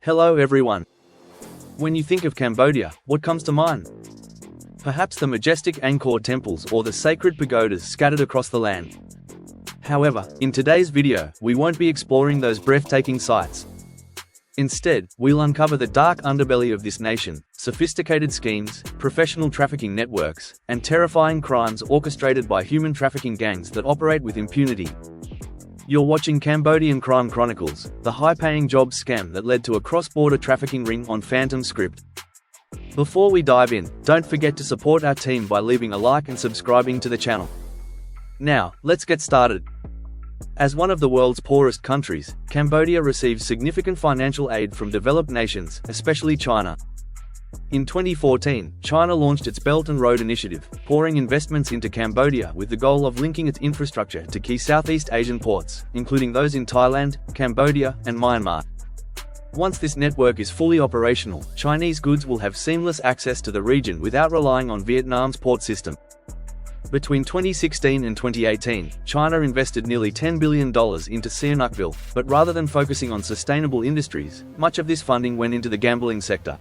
Hello everyone. When you think of Cambodia, what comes to mind? Perhaps the majestic Angkor temples or the sacred pagodas scattered across the land. However, in today's video, we won't be exploring those breathtaking sights. Instead, we'll uncover the dark underbelly of this nation, sophisticated schemes, professional trafficking networks, and terrifying crimes orchestrated by human trafficking gangs that operate with impunity. You're watching Cambodian Crime Chronicles, the high-paying jobs scam that led to a cross-border trafficking ring on Phantom Script. Before we dive in, don't forget to support our team by leaving a like and subscribing to the channel. Now, let's get started. As one of the world's poorest countries, Cambodia receives significant financial aid from developed nations, especially China. In 2014, China launched its Belt and Road Initiative, pouring investments into Cambodia with the goal of linking its infrastructure to key Southeast Asian ports, including those in Thailand, Cambodia, and Myanmar. Once this network is fully operational, Chinese goods will have seamless access to the region without relying on Vietnam's port system. Between 2016 and 2018, China invested nearly $10 billion into Sihanoukville, but rather than focusing on sustainable industries, much of this funding went into the gambling sector.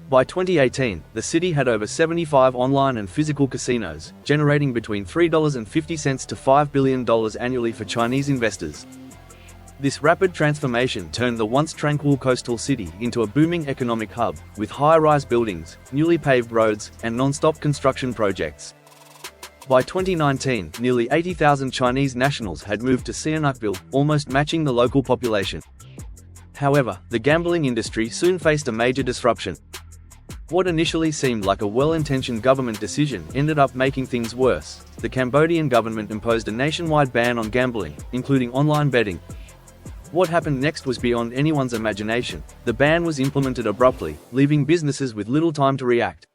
By 2018, the city had over 75 online and physical casinos, generating between $3.50 to $5 billion annually for Chinese investors. This rapid transformation turned the once tranquil coastal city into a booming economic hub, with high-rise buildings, newly paved roads, and non-stop construction projects. By 2019, nearly 80,000 Chinese nationals had moved to Sihanoukville, almost matching the local population. However, the gambling industry soon faced a major disruption. What initially seemed like a well-intentioned government decision ended up making things worse. The Cambodian government imposed a nationwide ban on gambling, including online betting. What happened next was beyond anyone's imagination. The ban was implemented abruptly, leaving businesses with little time to react.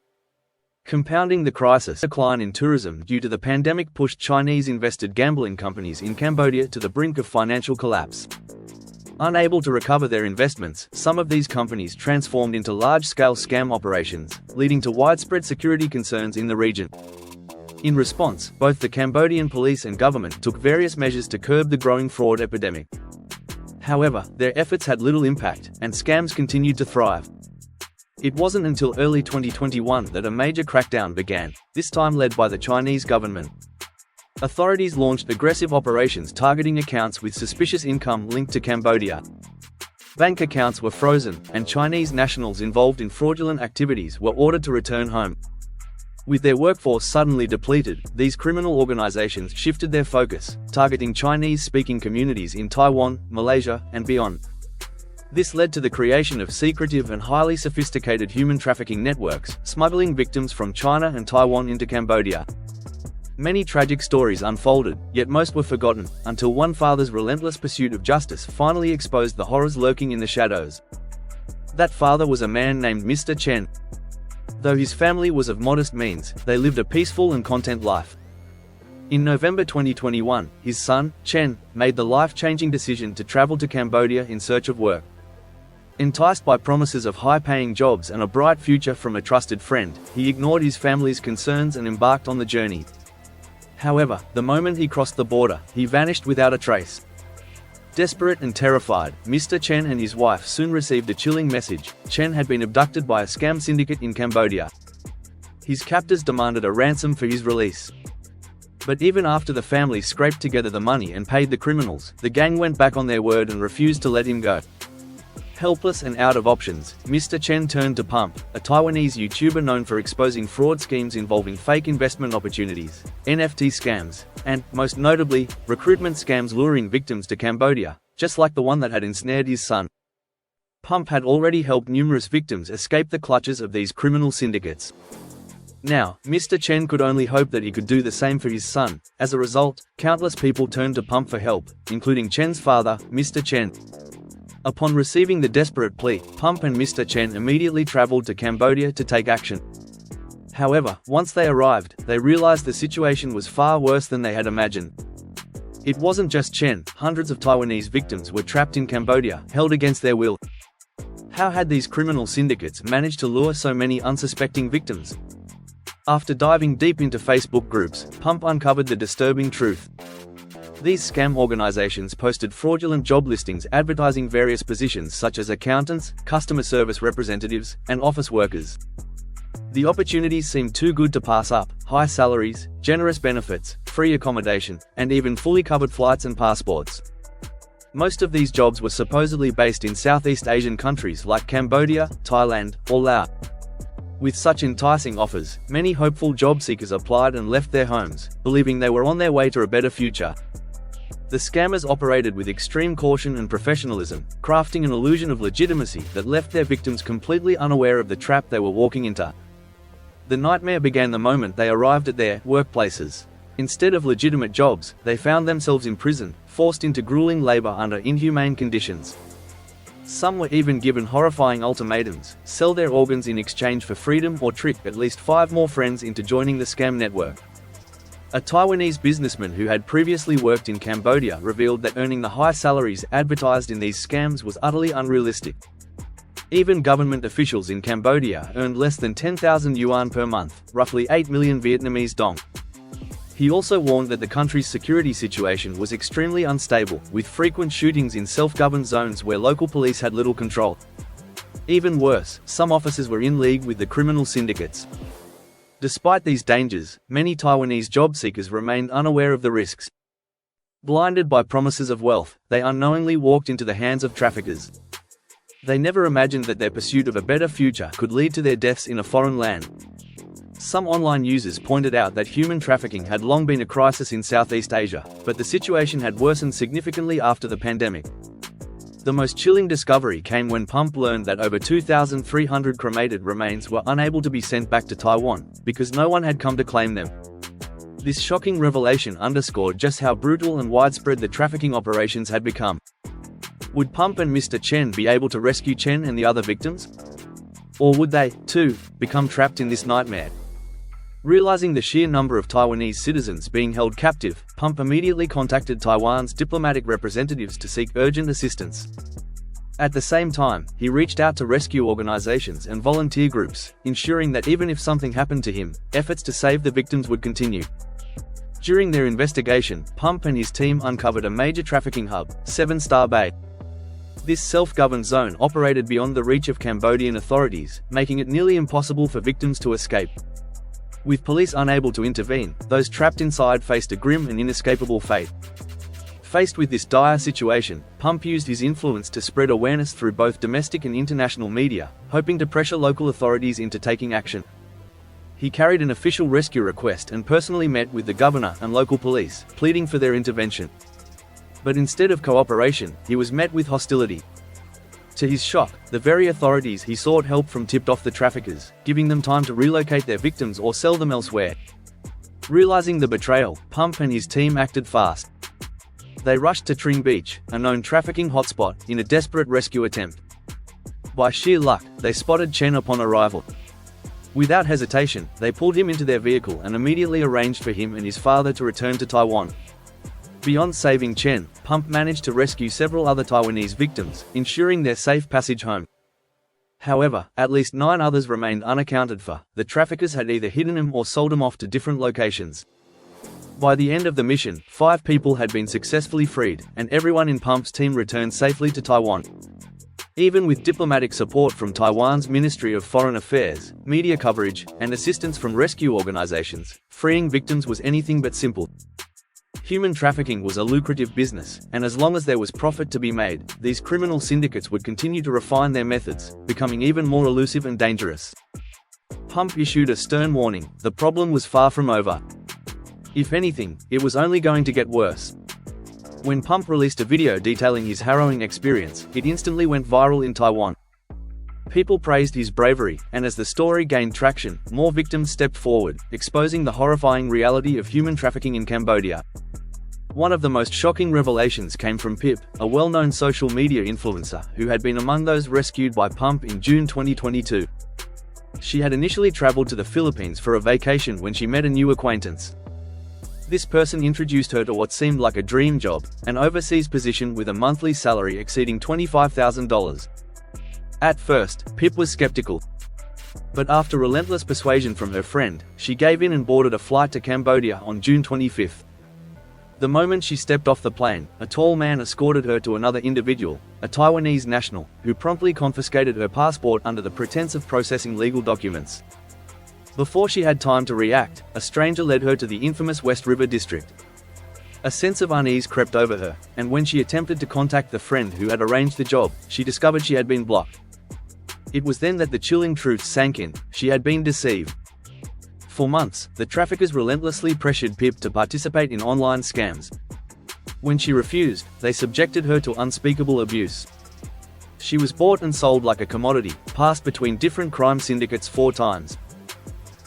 Compounding the crisis, a decline in tourism due to the pandemic pushed Chinese-invested gambling companies in Cambodia to the brink of financial collapse. Unable to recover their investments, some of these companies transformed into large-scale scam operations, leading to widespread security concerns in the region. In response, both the Cambodian police and government took various measures to curb the growing fraud epidemic. However, their efforts had little impact, and scams continued to thrive. It wasn't until early 2021 that a major crackdown began, this time led by the Chinese government. Authorities launched aggressive operations targeting accounts with suspicious income linked to Cambodia. Bank accounts were frozen, and Chinese nationals involved in fraudulent activities were ordered to return home. With their workforce suddenly depleted, these criminal organizations shifted their focus, targeting Chinese-speaking communities in Taiwan, Malaysia, and beyond. This led to the creation of secretive and highly sophisticated human trafficking networks, smuggling victims from China and Taiwan into Cambodia. Many tragic stories unfolded, yet most were forgotten, until one father's relentless pursuit of justice finally exposed the horrors lurking in the shadows. That father was a man named Mr. Chen. Though his family was of modest means, they lived a peaceful and content life. In November 2021, his son, Chen, made the life-changing decision to travel to Cambodia in search of work. Enticed by promises of high-paying jobs and a bright future from a trusted friend, he ignored his family's concerns and embarked on the journey. However, the moment he crossed the border, he vanished without a trace. Desperate and terrified, Mr. Chen and his wife soon received a chilling message. Chen had been abducted by a scam syndicate in Cambodia. His captors demanded a ransom for his release. But even after the family scraped together the money and paid the criminals, the gang went back on their word and refused to let him go. Helpless and out of options, Mr. Chen turned to Pump, a Taiwanese YouTuber known for exposing fraud schemes involving fake investment opportunities, NFT scams, and, most notably, recruitment scams luring victims to Cambodia, just like the one that had ensnared his son. Pump had already helped numerous victims escape the clutches of these criminal syndicates. Now, Mr. Chen could only hope that he could do the same for his son. As a result, countless people turned to Pump for help, including Chen's father, Mr. Chen. Upon receiving the desperate plea, Pump and Mr. Chen immediately traveled to Cambodia to take action. However, once they arrived, they realized the situation was far worse than they had imagined. It wasn't just Chen, hundreds of Taiwanese victims were trapped in Cambodia, held against their will. How had these criminal syndicates managed to lure so many unsuspecting victims? After diving deep into Facebook groups, Pump uncovered the disturbing truth. These scam organizations posted fraudulent job listings advertising various positions such as accountants, customer service representatives, and office workers. The opportunities seemed too good to pass up: high salaries, generous benefits, free accommodation, and even fully covered flights and passports. Most of these jobs were supposedly based in Southeast Asian countries like Cambodia, Thailand, or Laos. With such enticing offers, many hopeful job seekers applied and left their homes, believing they were on their way to a better future. The scammers operated with extreme caution and professionalism, crafting an illusion of legitimacy that left their victims completely unaware of the trap they were walking into. The nightmare began the moment they arrived at their workplaces. Instead of legitimate jobs, they found themselves in prison, forced into grueling labor under inhumane conditions. Some were even given horrifying ultimatums: sell their organs in exchange for freedom or trick at least 5 more friends into joining the scam network. A Taiwanese businessman who had previously worked in Cambodia revealed that earning the high salaries advertised in these scams was utterly unrealistic. Even government officials in Cambodia earned less than 10,000 yuan per month, roughly 8 million Vietnamese dong. He also warned that the country's security situation was extremely unstable, with frequent shootings in self-governed zones where local police had little control. Even worse, some officers were in league with the criminal syndicates. Despite these dangers, many Taiwanese job seekers remained unaware of the risks. Blinded by promises of wealth, they unknowingly walked into the hands of traffickers. They never imagined that their pursuit of a better future could lead to their deaths in a foreign land. Some online users pointed out that human trafficking had long been a crisis in Southeast Asia, but the situation had worsened significantly after the pandemic. The most chilling discovery came when Pump learned that over 2,300 cremated remains were unable to be sent back to Taiwan, because no one had come to claim them. This shocking revelation underscored just how brutal and widespread the trafficking operations had become. Would Pump and Mr. Chen be able to rescue Chen and the other victims? Or would they, too, become trapped in this nightmare? Realizing the sheer number of Taiwanese citizens being held captive, Pump immediately contacted Taiwan's diplomatic representatives to seek urgent assistance. At the same time, he reached out to rescue organizations and volunteer groups, ensuring that even if something happened to him, efforts to save the victims would continue. During their investigation, Pump and his team uncovered a major trafficking hub, 7 Star Bay. This self-governed zone operated beyond the reach of Cambodian authorities, making it nearly impossible for victims to escape. With police unable to intervene, those trapped inside faced a grim and inescapable fate. Faced with this dire situation, Pump used his influence to spread awareness through both domestic and international media, hoping to pressure local authorities into taking action. He carried an official rescue request and personally met with the governor and local police, pleading for their intervention. But instead of cooperation, he was met with hostility. To his shock, the very authorities he sought help from tipped off the traffickers, giving them time to relocate their victims or sell them elsewhere. Realizing the betrayal, Pump and his team acted fast. They rushed to Tring Beach, a known trafficking hotspot, in a desperate rescue attempt. By sheer luck, they spotted Chen upon arrival. Without hesitation, they pulled him into their vehicle and immediately arranged for him and his father to return to Taiwan. Beyond saving Chen, Pump managed to rescue several other Taiwanese victims, ensuring their safe passage home. However, at least 9 others remained unaccounted for. The traffickers had either hidden them or sold them off to different locations. By the end of the mission, 5 people had been successfully freed, and everyone in Pump's team returned safely to Taiwan. Even with diplomatic support from Taiwan's Ministry of Foreign Affairs, media coverage, and assistance from rescue organizations, freeing victims was anything but simple. Human trafficking was a lucrative business, and as long as there was profit to be made, these criminal syndicates would continue to refine their methods, becoming even more elusive and dangerous. Pump issued a stern warning: the problem was far from over. If anything, it was only going to get worse. When Pump released a video detailing his harrowing experience, it instantly went viral in Taiwan. People praised his bravery, and as the story gained traction, more victims stepped forward, exposing the horrifying reality of human trafficking in Cambodia. One of the most shocking revelations came from Pip, a well-known social media influencer who had been among those rescued by Pump in June 2022. She had initially traveled to the Philippines for a vacation when she met a new acquaintance. This person introduced her to what seemed like a dream job, an overseas position with a monthly salary exceeding $25,000. At first, Pip was skeptical. But after relentless persuasion from her friend, she gave in and boarded a flight to Cambodia on June 25. The moment she stepped off the plane, a tall man escorted her to another individual, a Taiwanese national, who promptly confiscated her passport under the pretense of processing legal documents. Before she had time to react, a stranger led her to the infamous West River district. A sense of unease crept over her, and when she attempted to contact the friend who had arranged the job, she discovered she had been blocked. It was then that the chilling truth sank in: she had been deceived. For months, the traffickers relentlessly pressured Pip to participate in online scams. When she refused, they subjected her to unspeakable abuse. She was bought and sold like a commodity, passed between different crime syndicates 4 times.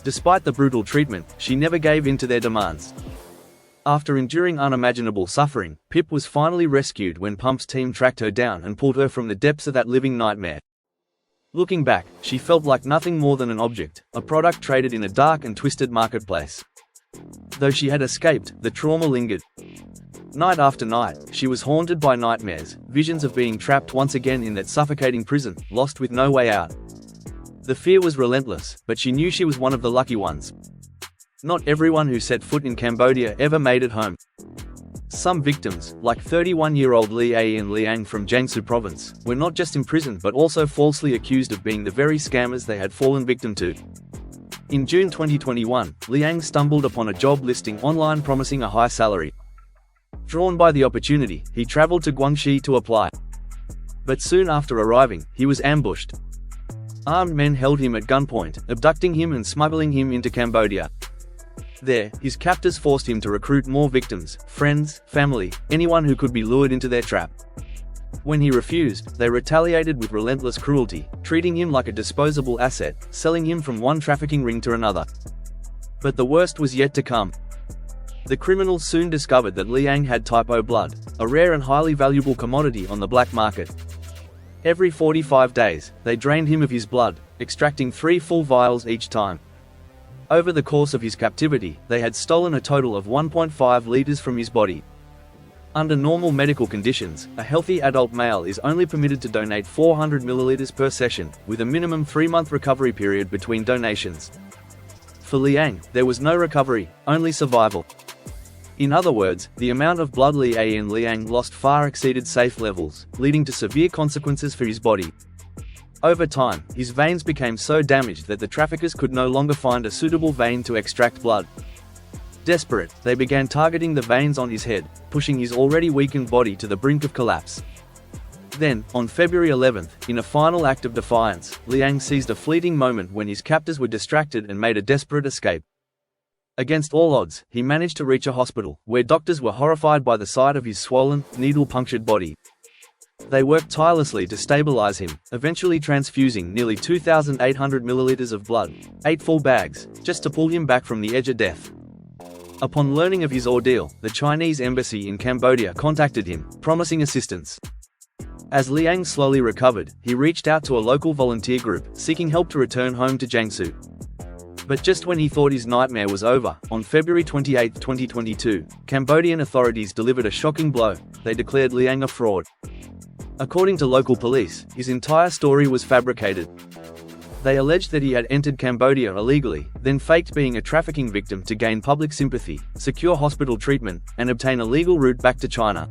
Despite the brutal treatment, she never gave in to their demands. After enduring unimaginable suffering, Pip was finally rescued when Pump's team tracked her down and pulled her from the depths of that living nightmare. Looking back, she felt like nothing more than an object, a product traded in a dark and twisted marketplace. Though she had escaped, the trauma lingered. Night after night, she was haunted by nightmares, visions of being trapped once again in that suffocating prison, lost with no way out. The fear was relentless, but she knew she was one of the lucky ones. Not everyone who set foot in Cambodia ever made it home. Some victims, like 31-year-old Lee Ain Liang from Jiangsu province, were not just imprisoned but also falsely accused of being the very scammers they had fallen victim to. In June 2021, Liang stumbled upon a job listing online promising a high salary. Drawn by the opportunity, he traveled to Guangxi to apply. But soon after arriving, he was ambushed. Armed men held him at gunpoint, abducting him and smuggling him into Cambodia. There, his captors forced him to recruit more victims, friends, family, anyone who could be lured into their trap. When he refused, they retaliated with relentless cruelty, treating him like a disposable asset, selling him from one trafficking ring to another. But the worst was yet to come. The criminals soon discovered that Liang had type O blood, a rare and highly valuable commodity on the black market. Every 45 days, they drained him of his blood, extracting 3 full vials each time. Over the course of his captivity, they had stolen a total of 1.5 liters from his body. Under normal medical conditions, a healthy adult male is only permitted to donate 400 milliliters per session, with a minimum 3-month recovery period between donations. For Liang, there was no recovery, only survival. In other words, the amount of blood Lee Ain Liang lost far exceeded safe levels, leading to severe consequences for his body. Over time, his veins became so damaged that the traffickers could no longer find a suitable vein to extract blood. Desperate, they began targeting the veins on his head, pushing his already weakened body to the brink of collapse. Then, on February 11th, in a final act of defiance, Liang seized a fleeting moment when his captors were distracted and made a desperate escape. Against all odds, he managed to reach a hospital, where doctors were horrified by the sight of his swollen, needle-punctured body. They worked tirelessly to stabilize him, eventually transfusing nearly 2,800 milliliters of blood, 8 full bags, just to pull him back from the edge of death. Upon learning of his ordeal, the Chinese embassy in Cambodia contacted him, promising assistance. As Liang slowly recovered, he reached out to a local volunteer group, seeking help to return home to Jiangsu. But just when he thought his nightmare was over, on February 28, 2022, Cambodian authorities delivered a shocking blow. They declared Liang a fraud. According to local police, his entire story was fabricated. They alleged that he had entered Cambodia illegally, then faked being a trafficking victim to gain public sympathy, secure hospital treatment, and obtain a legal route back to China.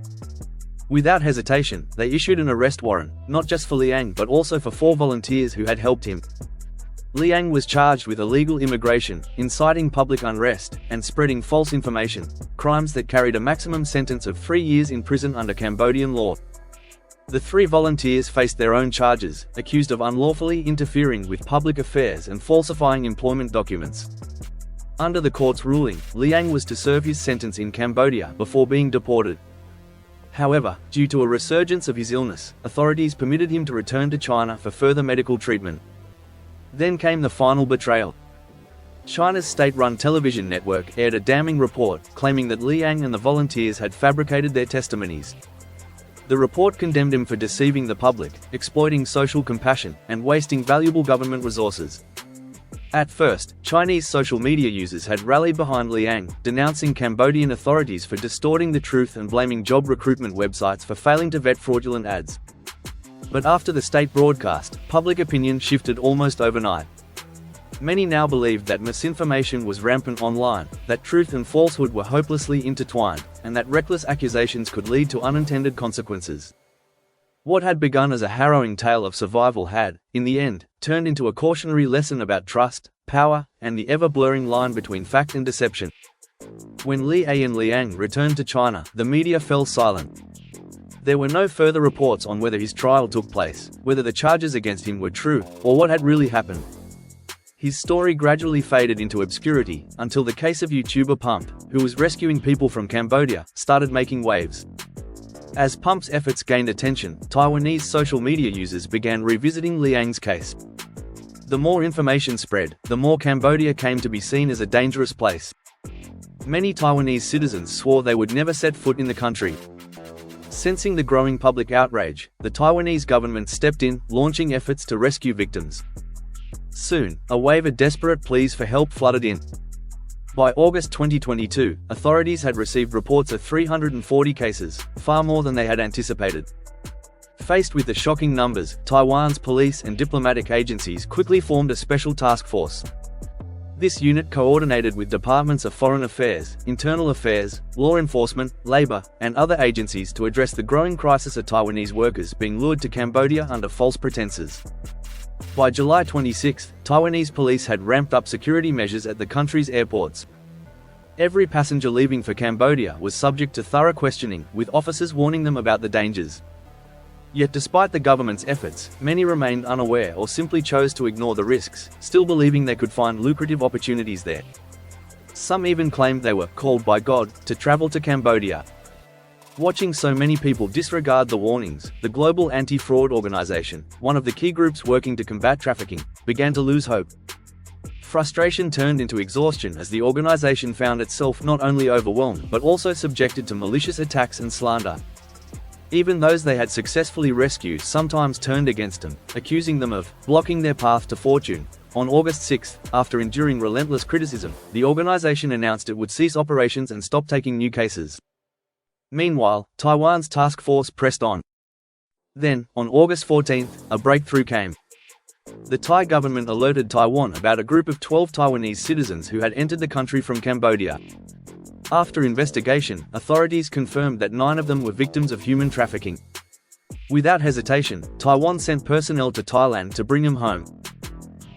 Without hesitation, they issued an arrest warrant, not just for Liang but also for 4 volunteers who had helped him. Liang was charged with illegal immigration, inciting public unrest, and spreading false information, crimes that carried a maximum sentence of 3 years in prison under Cambodian law. The 3 volunteers faced their own charges, accused of unlawfully interfering with public affairs and falsifying employment documents. Under the court's ruling, Liang was to serve his sentence in Cambodia before being deported. However, due to a resurgence of his illness, authorities permitted him to return to China for further medical treatment. Then came the final betrayal. China's state-run television network aired a damning report, claiming that Liang and the volunteers had fabricated their testimonies. The report condemned him for deceiving the public, exploiting social compassion, and wasting valuable government resources. At first, Chinese social media users had rallied behind Liang, denouncing Cambodian authorities for distorting the truth and blaming job recruitment websites for failing to vet fraudulent ads. But after the state broadcast, public opinion shifted almost overnight. Many now believed that misinformation was rampant online, that truth and falsehood were hopelessly intertwined, and that reckless accusations could lead to unintended consequences. What had begun as a harrowing tale of survival had, in the end, turned into a cautionary lesson about trust, power, and the ever-blurring line between fact and deception. When Li and Liang returned to China, the media fell silent. There were no further reports on whether his trial took place, whether the charges against him were true, or what had really happened. His story gradually faded into obscurity, until the case of YouTuber Pump, who was rescuing people from Cambodia, started making waves. As Pump's efforts gained attention, Taiwanese social media users began revisiting Liang's case. The more information spread, the more Cambodia came to be seen as a dangerous place. Many Taiwanese citizens swore they would never set foot in the country. Sensing the growing public outrage, the Taiwanese government stepped in, launching efforts to rescue victims. Soon, a wave of desperate pleas for help flooded in. By August 2022, authorities had received reports of 340 cases, far more than they had anticipated. Faced with the shocking numbers, Taiwan's police and diplomatic agencies quickly formed a special task force. This unit coordinated with departments of foreign affairs, internal affairs, law enforcement, labor, and other agencies to address the growing crisis of Taiwanese workers being lured to Cambodia under false pretenses. By July 26, Taiwanese police had ramped up security measures at the country's airports. Every passenger leaving for Cambodia was subject to thorough questioning, with officers warning them about the dangers. Yet despite the government's efforts, many remained unaware or simply chose to ignore the risks, still believing they could find lucrative opportunities there. Some even claimed they were called by God to travel to Cambodia. Watching so many people disregard the warnings, the global anti-fraud organization, one of the key groups working to combat trafficking, began to lose hope. Frustration turned into exhaustion as the organization found itself not only overwhelmed but also subjected to malicious attacks and slander. Even those they had successfully rescued sometimes turned against them, accusing them of blocking their path to fortune. On August 6, after enduring relentless criticism, the organization announced it would cease operations and stop taking new cases. Meanwhile, Taiwan's task force pressed on. Then, on August 14, a breakthrough came. The Thai government alerted Taiwan about a group of 12 Taiwanese citizens who had entered the country from Cambodia. After investigation, authorities confirmed that 9 of them were victims of human trafficking. Without hesitation, Taiwan sent personnel to Thailand to bring them home.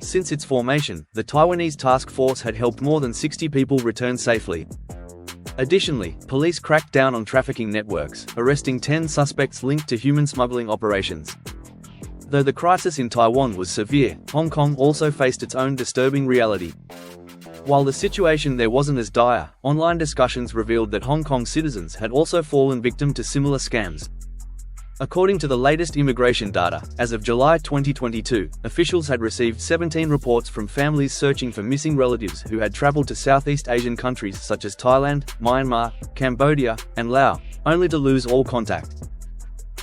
Since its formation, the Taiwanese task force had helped more than 60 people return safely. Additionally, police cracked down on trafficking networks, arresting 10 suspects linked to human smuggling operations. Though the crisis in Taiwan was severe, Hong Kong also faced its own disturbing reality. While the situation there wasn't as dire, online discussions revealed that Hong Kong citizens had also fallen victim to similar scams. According to the latest immigration data, as of July 2022, officials had received 17 reports from families searching for missing relatives who had traveled to Southeast Asian countries such as Thailand, Myanmar, Cambodia, and Laos, only to lose all contact.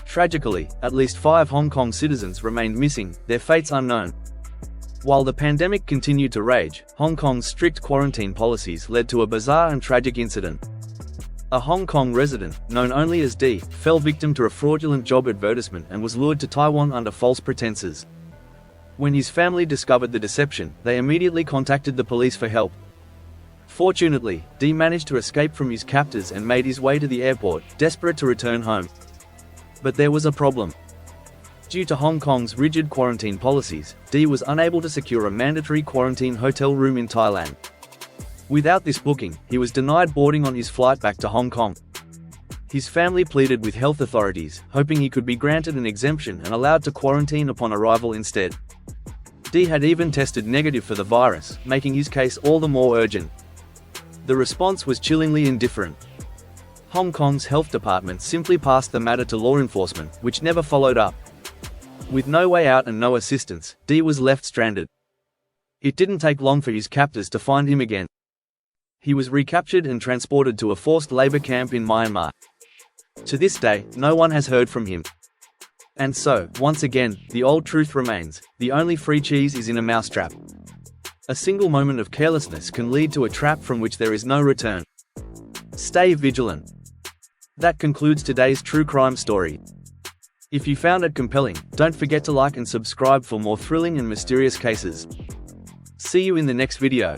Tragically, at least 5 Hong Kong citizens remained missing, their fates unknown. While the pandemic continued to rage, Hong Kong's strict quarantine policies led to a bizarre and tragic incident. A Hong Kong resident, known only as D, fell victim to a fraudulent job advertisement and was lured to Taiwan under false pretenses. When his family discovered the deception, they immediately contacted the police for help. Fortunately, D managed to escape from his captors and made his way to the airport, desperate to return home. But there was a problem. Due to Hong Kong's rigid quarantine policies, D was unable to secure a mandatory quarantine hotel room in Thailand. Without this booking, he was denied boarding on his flight back to Hong Kong. His family pleaded with health authorities, hoping he could be granted an exemption and allowed to quarantine upon arrival instead. D had even tested negative for the virus, making his case all the more urgent. The response was chillingly indifferent. Hong Kong's health department simply passed the matter to law enforcement, which never followed up. With no way out and no assistance, D was left stranded. It didn't take long for his captors to find him again. He was recaptured and transported to a forced labor camp in Myanmar. To this day, no one has heard from him. And so, once again, the old truth remains: the only free cheese is in a mousetrap. A single moment of carelessness can lead to a trap from which there is no return. Stay vigilant. That concludes today's true crime story. If you found it compelling, don't forget to like and subscribe for more thrilling and mysterious cases. See you in the next video.